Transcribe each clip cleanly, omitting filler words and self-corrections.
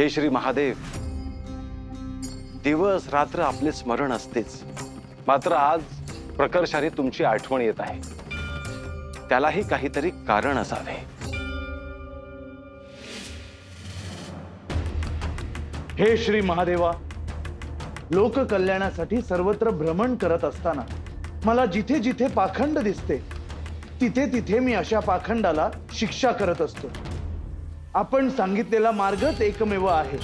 हे श्री महादेव, दिवस रात्र आपले स्मरण असतेच, मात्र आज प्रकर्षाने तुमची आठवण येत आहे। त्यालाही काहीतरी कारण असावे। हे श्री महादेवा, लोक कल्याणासाठी सर्वत्र भ्रमण करत असताना मला जिथे जिथे पाखंड दिसते तिथे तिथे मी अशा पाखंडाला शिक्षा करत असतो। आपण सांगितलेला मार्गच एकमेव आहे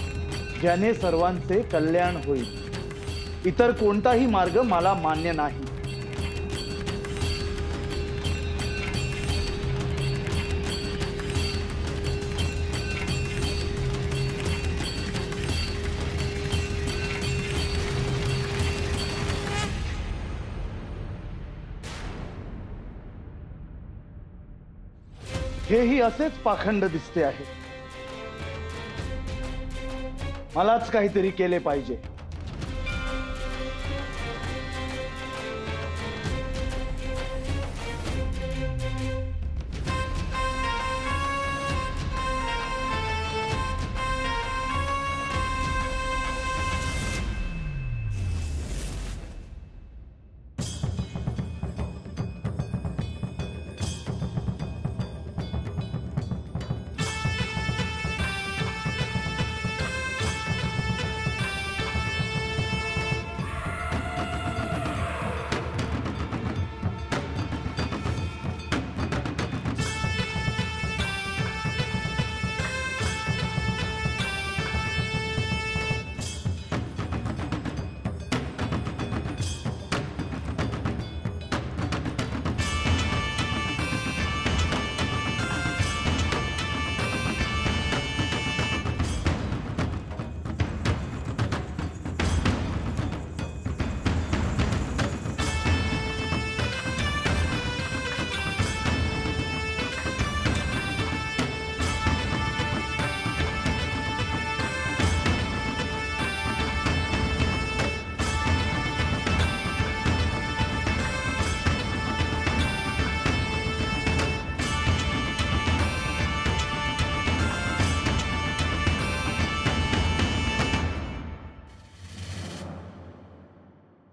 ज्याने सर्वांचे कल्याण होईल। इतर कोणताही मार्ग मला मान्य नाही। हेही असेच पाखंड दिसते आहे। मलाच काहीतरी केले पाहिजे।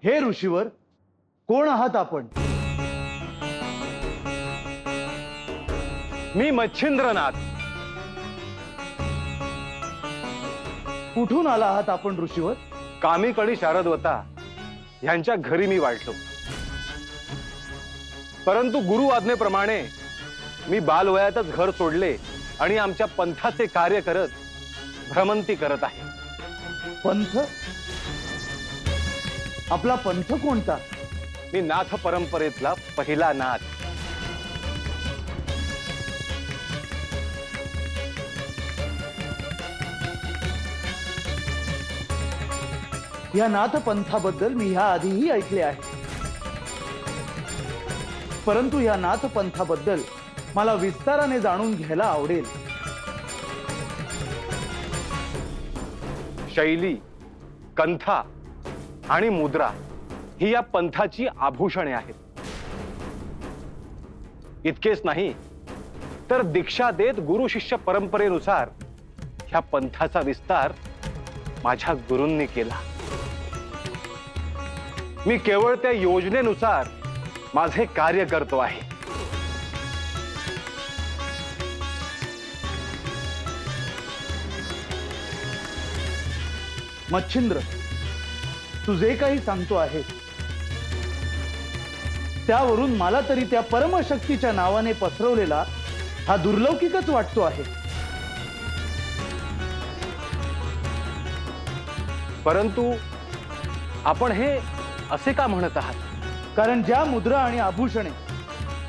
हे ऋषीवर, कोण आहात आपण? मी मच्छिंद्रनाथ। कुठून आला आहात आपण ऋषीवर? कामिकणी शारदवता यांच्या घरी मी वाढलो, परंतु गुरु आज्ञेप्रमाणे मी बालवयातच घर सोडले आणि आमच्या पंथाचे कार्य करत भ्रमंती करत आहे। पंथ? आपला पंथ कोणता? मी नाथ परंपरेतला पहिला नाथ। या नाथ पंथाबद्दल मी ह्या आधीही ऐकले आहे, परंतु या नाथ पंथाबद्दल मला विस्ताराने जाणून घ्यायला आवडेल। शैली, कंथा आणि मुद्रा ही या पंथाची आभूषणे आहेत। इतकेच नाही तर दीक्षा देत गुरु शिष्य परंपरेनुसार ह्या पंथाचा विस्तार माझ्या गुरूंनी केला। मी केवळ त्या योजनेनुसार माझे कार्य करतो आहे। मच्छिंद्र, तू जे काही सांगतो आहेस त्यावरून मला तरी त्या परमशक्तीच्या नावाने पसरवलेला हा दुर्लौकिकच वाटतो आहे। परंतु आपण हे असे का म्हणत आहात? कारण ज्या मुद्रा आणि आभूषणे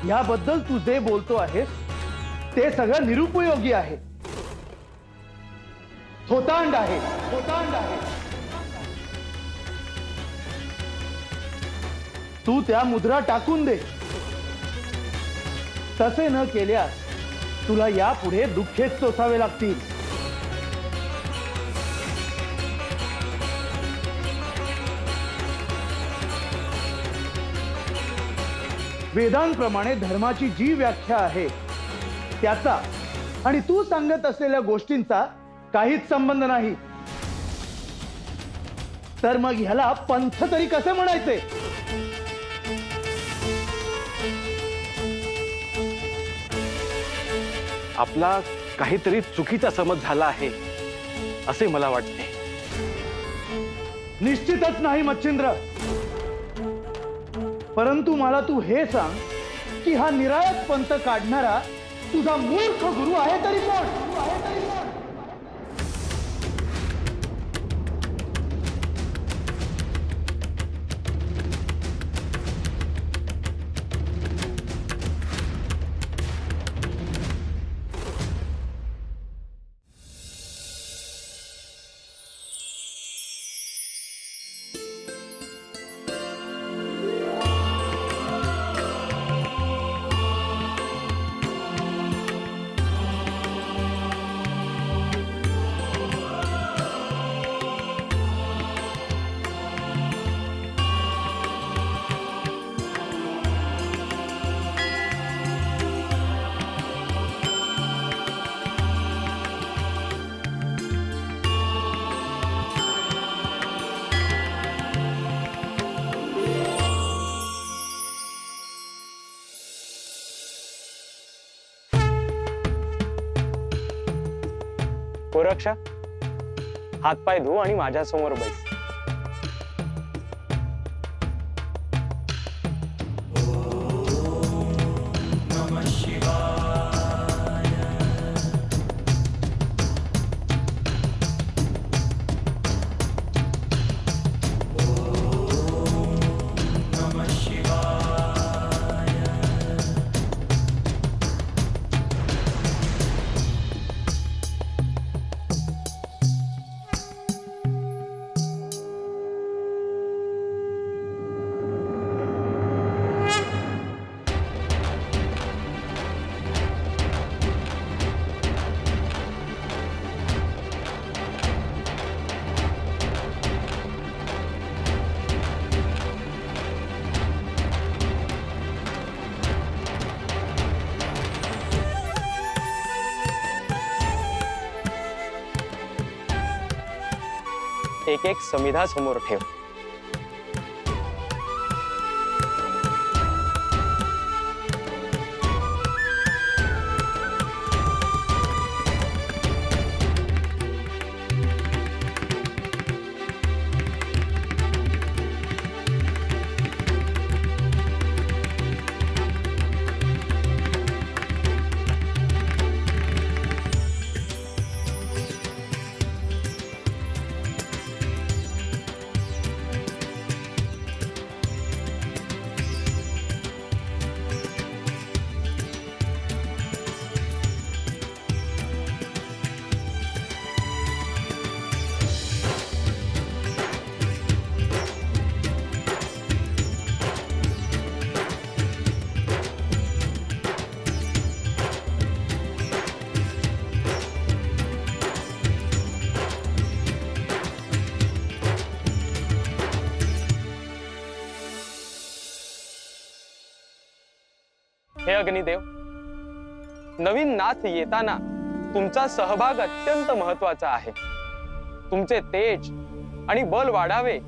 याबद्दल तू जे बोलतो आहेस ते सगळं निरुपयोगी आहे, थोतांड आहे, थोतांड आहे। तू त्या मुद्रा टाकून दे। तसे न केल्यास तुला यापुढे दुःखेच सोसावे लागतील। वेदांप्रमाणे धर्माची जी व्याख्या आहे त्याचा आणि तू सांगत असलेल्या गोष्टींचा काहीच संबंध नाही. तर मग ह्याला पंथ तरी कसे म्हणायचे? आपला काहीतरी चुकीचा समज झाला आहे असे मला वाटते. निश्चितच नाही मच्छिंद्र. परंतु मला तू हे सांग की हा निराळच पंथ काढणारा तुझा मूर्ख गुरु आहे तरी कोण? गोरक्षा, हातपाय धु आणि माझ्या समोर बैस. एक एक समिधा समोर ठेव. हे अग्निदेव, नवीन नाथ येताना तुमचा सहभाग अत्यंत महत्वाचा आहे. तुमचे तेज आणि बल वाढावे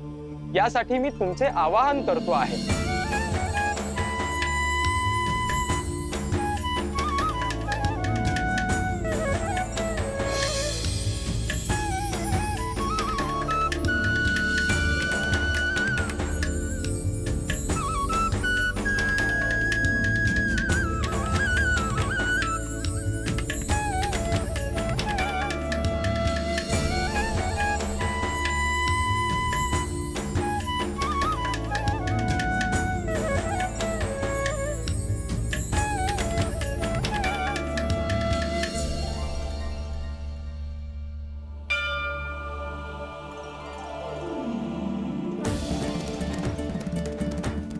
यासाठी मी तुमचे आवाहन करतो आहे.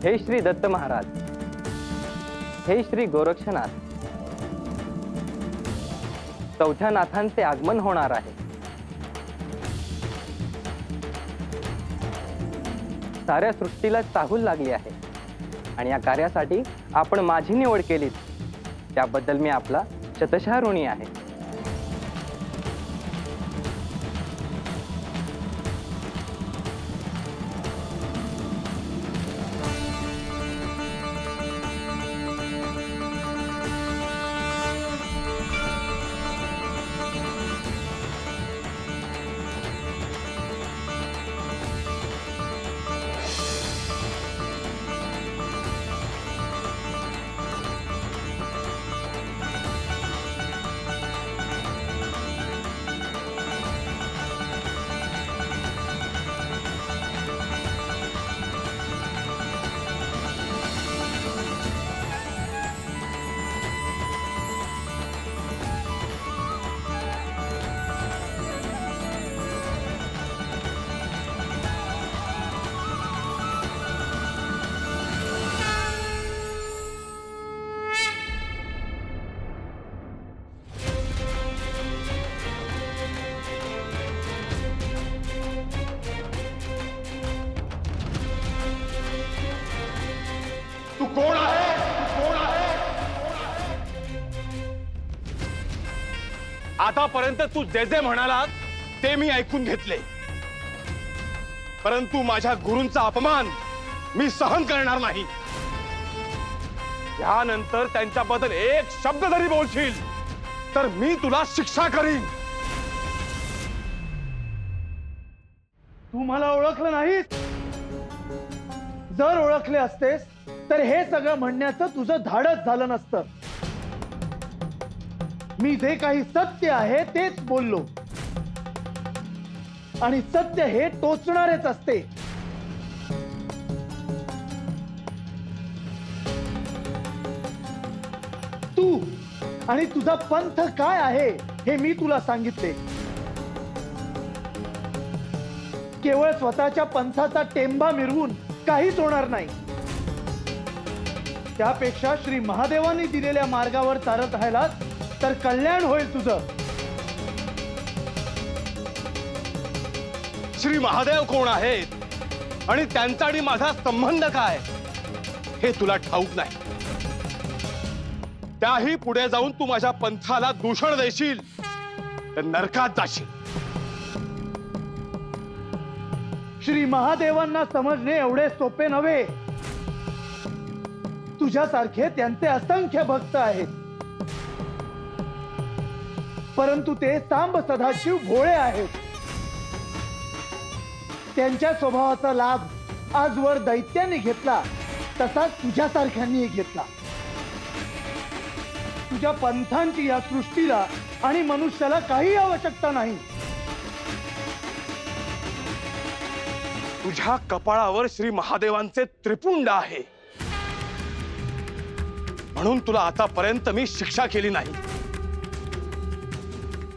हे श्री दत्त महाराज, हे श्री गोरक्षनाथ, चौथ्या नाथांचे आगमन होणार आहे. साऱ्या सृष्टीला चाहूल लागली आहे आणि या कार्यासाठी आपण माझी निवड केलीत त्याबद्दल मी आपला शतशः ऋणी आहे. कोण आहे? तू कोण आहे? आतापर्यंत तू जे जे म्हणालास ते मी ऐकून घेतले, परंतु माझ्या गुरूंचा अपमान मी सहन करणार नाही. यानंतर त्यांच्याबद्दल एक शब्द जरी बोलशील तर मी तुला शिक्षा करीन. तू मला ओळखलं नाहीस. जर ओळखले असतेस तर हे सगळं म्हणण्याचं तुझं धाडस झालं नसतं. मी जे काही सत्य आहे तेच बोललो, आणि सत्य हे टोचणारेच असते. तू आणि तुझा पंथ काय आहे हे मी तुला सांगितले. केवळ स्वतःच्या पंथाचा टेंबा मिरवून काहीच होणार नाही. त्यापेक्षा श्री महादेवांनी दिलेल्या मार्गावर चालत राहिलास तर कल्याण होईल तुझं. श्री महादेव कोण आहेत आणि त्यांचा आणि माझा संबंध काय हे तुला ठाऊक नाही. त्याही पुढे जाऊन तू माझ्या पंथाला दूषण देशील तर नरकात जाशील. श्री महादेवांना समजणे एवढे सोपे नव्हे. तुझ्यासारखे त्यांचे असंख्य भक्त आहेत, परंतु ते सांब सदाशिव भोळे आहेत. त्यांच्या स्वभावाचा लाभ आजवर दैत्याने घेतला तसाच तुझ्यासारख्यांनी घेतला. तुझ्या पंथांची या सृष्टीला आणि मनुष्याला काही आवश्यकता नाही. तुझ्या कपाळावर श्री महादेवांचे त्रिपुंड आहे म्हणून तुला आतापर्यंत मी शिक्षा केली नाही,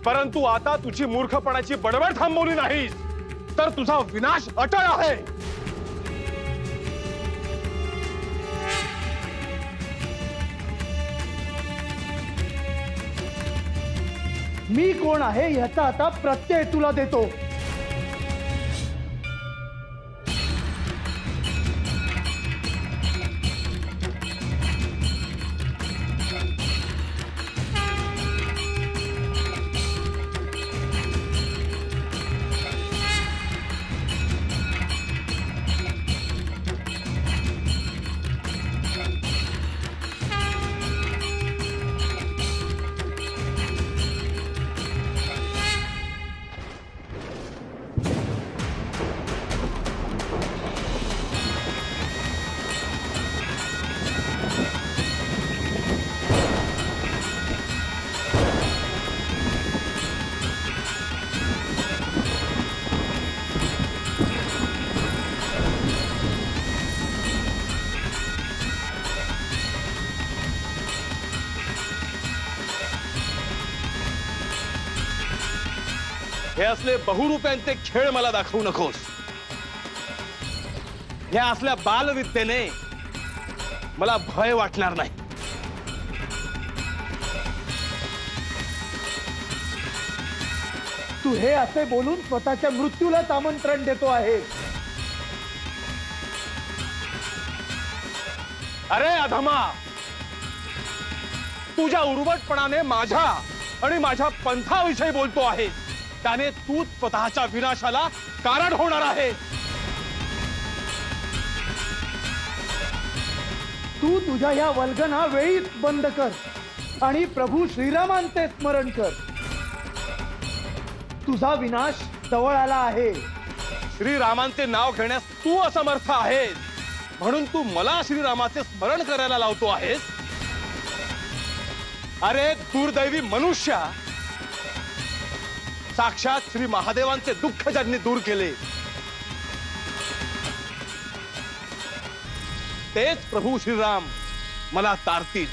परंतु आता तुझी मूर्खपणाची बडबड थांबवली नाही तर तुझा विनाश अटळ आहे. मी कोण आहे याचा आता प्रत्यय तुला देतो. हे असले बहुरुप्यांचे खेळ मला दाखवू नकोस. या असल्या बालविद्येने मला भय वाटणार नाही. तू हे असे बोलून स्वतःच्या मृत्यूलाच आमंत्रण देतो आहे. अरे अधमा, तुझ्या उर्वटपणाने माझ्या आणि माझ्या पंथाविषयी बोलतो आहे, त्याने तूच स्वतःच्या विनाशाला कारण होणार आहे. तू तुझ्या या वल्गना वेळीच बंद कर आणि प्रभू श्रीरामांचे स्मरण कर. तुझा विनाश जवळ आला आहे. श्रीरामांचे नाव घेण्यास तू असमर्थ आहेस म्हणून तू मला श्रीरामाचे स्मरण करायला लावतो आहेस. अरे दुर्दैवी मनुष्या, साक्षात श्री महादेवांचे दुःख ज्यांनी दूर केले तेच प्रभू श्रीराम मला तारतील.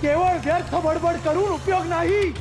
केवळ व्यर्थ बडबड करून उपयोग नाही.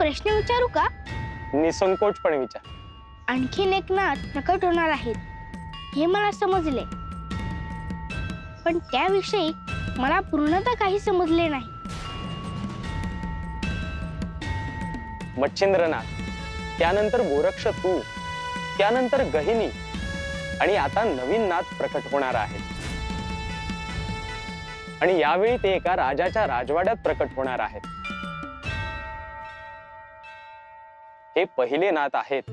प्रश्न विचारू का? निसंकोचपणे विचार. आणखीन एक नाथ प्रकट होणार आहेत हे मला समजले, पण त्याविषयी मला पूर्णतः काही समजले नाही. मच्छिंद्रनाथ, त्यानंतर गोरक्ष तू, त्यानंतर गहिनी आणि आता नवीन नाथ प्रकट होणार आहे. आणि यावेळी ते एका राजाच्या राजवाड्यात प्रकट होणार आहेत. हे पहिले नाथ आहेत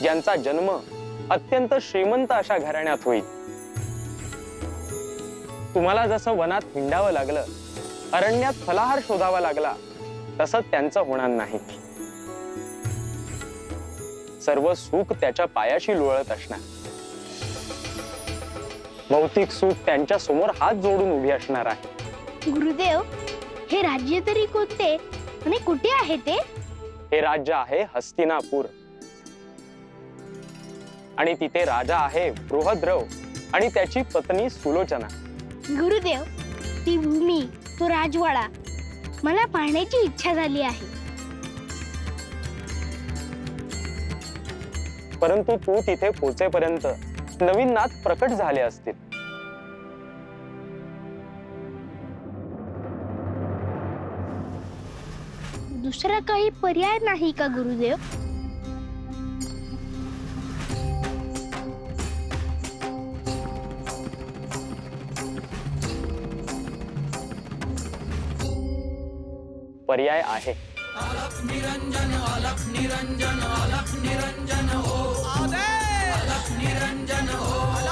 ज्यांचा जन्म अत्यंत श्रीमंत अशा घराण्यात होईल. तुम्हाला जसं वनात हिंडावं लागलं, अरण्यात फलाहार शोधावा लागला, तसं त्यांचं होणार नाही. सर्व सुख त्याच्या पायाशी लोळत असणार. भौतिक सुख त्यांच्या समोर हात जोडून उभी असणार आहे. गुरुदेव, हे राज्य तरी कोणते आणि कुठे आहे ते? हे राज्य आहे हस्तिनापूर आणि तिथे राजा आहे बृहद्रव आणि त्याची पत्नी सुलोचना. गुरुदेव, ती भूमी, तो राजवाडा मला पाहण्याची इच्छा झाली आहे. परंतु तू तिथे पोहोचेपर्यंत नवीन नाथ प्रकट झाले असतील. दुसरा काही पर्याय नाही का गुरुदेव? पर्याय आहे. निरंजन अलख निरंजन अलख निरंजन हो, अलख निरंजन हो.